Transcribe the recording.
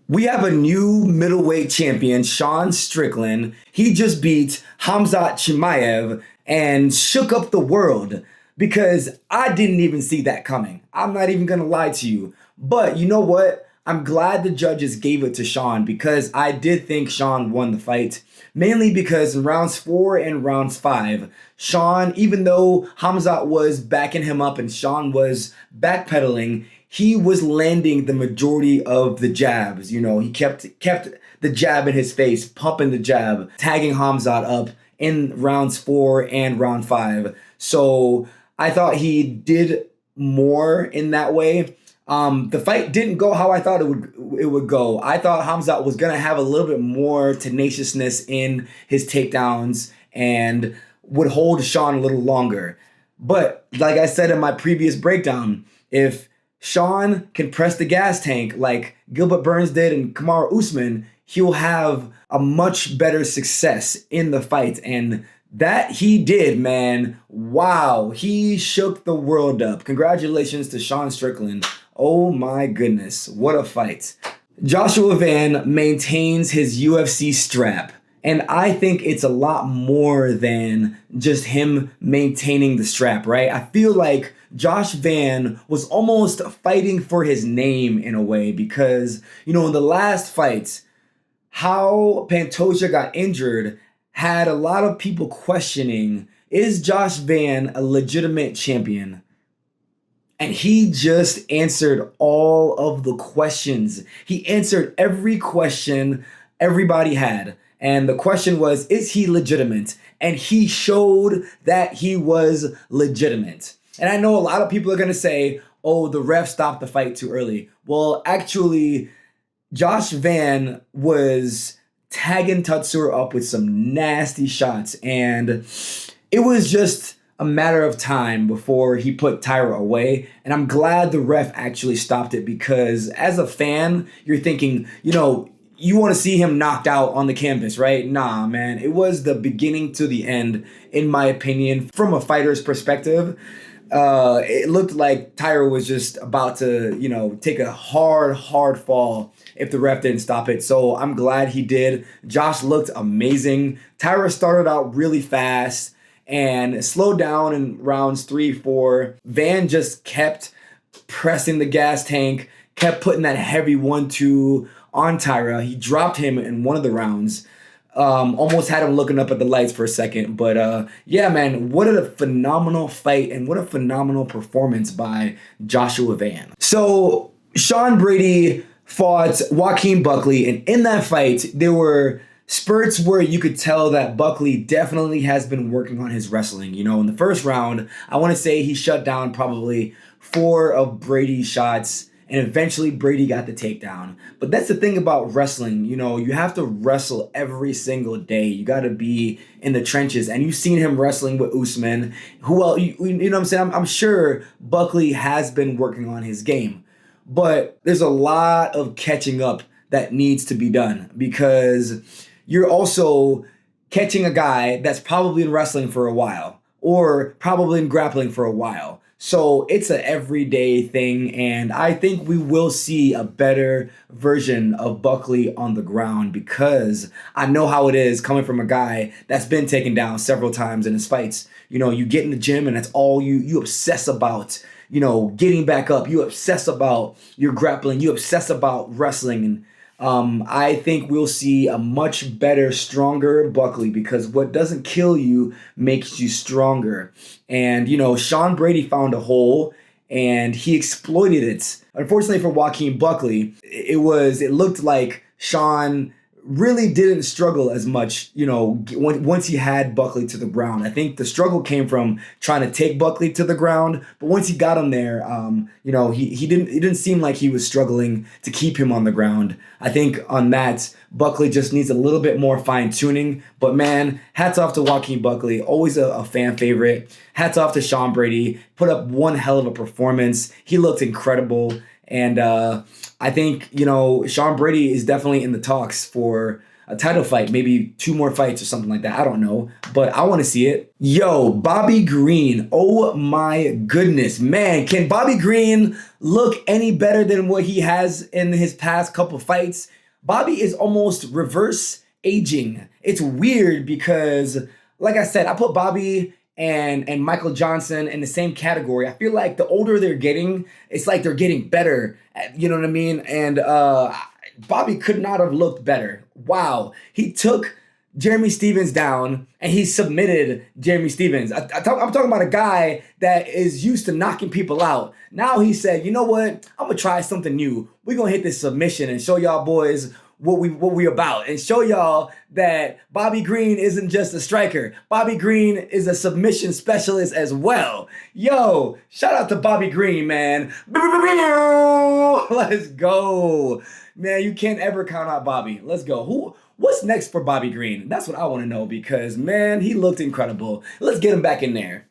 We have a new middleweight champion, Sean Strickland. He just beat Hamzat Chimaev and shook up the world because I didn't even see that coming. I'm not even going to lie to you. But you know what? I'm glad the judges gave it to Sean because I did think Sean won the fight. Mainly because in rounds 4 and rounds 5, Sean, even though Hamzat was backing him up and Sean was backpedaling, he was landing the majority of the jabs. You know, he kept the jab in his face, pumping the jab, tagging Hamzat up in rounds 4 and round 5. So I thought he did more in that way. The fight didn't go how I thought it would go. I thought Hamzat was gonna have a little bit more tenaciousness in his takedowns and would hold Sean a little longer. But like I said in my previous breakdown, if Sean can press the gas tank like Gilbert Burns did and Kamaru Usman, he'll have a much better success in the fight. And that he did, man. Wow, he shook the world up. Congratulations to Sean Strickland. Oh my goodness, what a fight. Joshua Van maintains his UFC strap. And I think it's a lot more than just him maintaining the strap, right? I feel like Josh Van was almost fighting for his name in a way because, you know, in the last fight, how Pantoja got injured had a lot of people questioning, is Josh Van a legitimate champion? And he just answered all of the questions. He answered every question everybody had. And the question was, is he legitimate? And he showed that he was legitimate. And I know a lot of people are going to say, oh, the ref stopped the fight too early. Well, actually, Josh Van was tagging Tatsur up with some nasty shots. And it was just a matter of time before he put Tyra away. And I'm glad the ref actually stopped it because as a fan, you're thinking, you know, you want to see him knocked out on the canvas, right? Nah, man. It was the beginning to the end, in my opinion. From a fighter's perspective, it looked like Tyra was just about to, you know, take a hard fall if the ref didn't stop it. So I'm glad he did. Josh looked amazing. Tyra started out really fast and slowed down in rounds 3, 4. Van just kept pressing the gas tank, kept putting that heavy 1-2 on Tyra. He dropped him in one of the rounds. Almost had him looking up at the lights for a second. But yeah, man, what a phenomenal fight and what a phenomenal performance by Joshua Van. So Sean Brady fought Joaquin Buckley, and in that fight, there were spurts where you could tell that Buckley definitely has been working on his wrestling. You know, in the first round, I want to say he shut down probably 4 of Brady's shots, and eventually Brady got the takedown. But that's the thing about wrestling. You know, you have to wrestle every single day. You got to be in the trenches. And you've seen him wrestling with Usman. Who else? You know what I'm saying? I'm sure Buckley has been working on his game. But there's a lot of catching up that needs to be done because you're also catching a guy that's probably in wrestling for a while or probably in grappling for a while. So it's an everyday thing, and I think we will see a better version of Buckley on the ground because I know how it is coming from a guy that's been taken down several times in his fights. You know, you get in the gym and that's all you obsess about, you know, getting back up. You obsess about your grappling. You obsess about wrestling. And I think we'll see a much better, stronger Buckley because what doesn't kill you makes you stronger. And, you know, Sean Brady found a hole and he exploited it. Unfortunately for Joaquin Buckley, it looked like Sean really didn't struggle as much, you know, once he had Buckley to the ground. I think the struggle came from trying to take Buckley to the ground, but once he got him there, you know, he didn't seem like he was struggling to keep him on the ground. I think on that, Buckley just needs a little bit more fine tuning. But man, hats off to Joaquin Buckley, always a fan favorite. Hats off to Sean Brady, put up one hell of a performance. He looked incredible. And I think, you know, Sean Brady is definitely in the talks for a title fight, maybe 2 more fights or something like that. I don't know, but I want to see it. Yo, Bobby Green. Oh my goodness, man. Can Bobby Green look any better than what he has in his past couple fights? Bobby is almost reverse aging. It's weird because, like I said, I put Bobby and Michael Johnson in the same category. I feel like the older they're getting, it's like they're getting better. You know what I mean? And Bobby could not have looked better. Wow. He took Jeremy Stevens down and he submitted Jeremy Stevens. I'm talking about a guy that is used to knocking people out. Now he said, you know what? I'm going to try something new. We're going to hit this submission and show y'all boys what we about, and show y'all that Bobby Green isn't just a striker. Bobby Green is a submission specialist as well. Yo, shout out to Bobby Green, man. Let's go. Man, you can't ever count out Bobby. Let's go. What's next for Bobby Green? That's what I want to know because, man, he looked incredible. Let's get him back in there.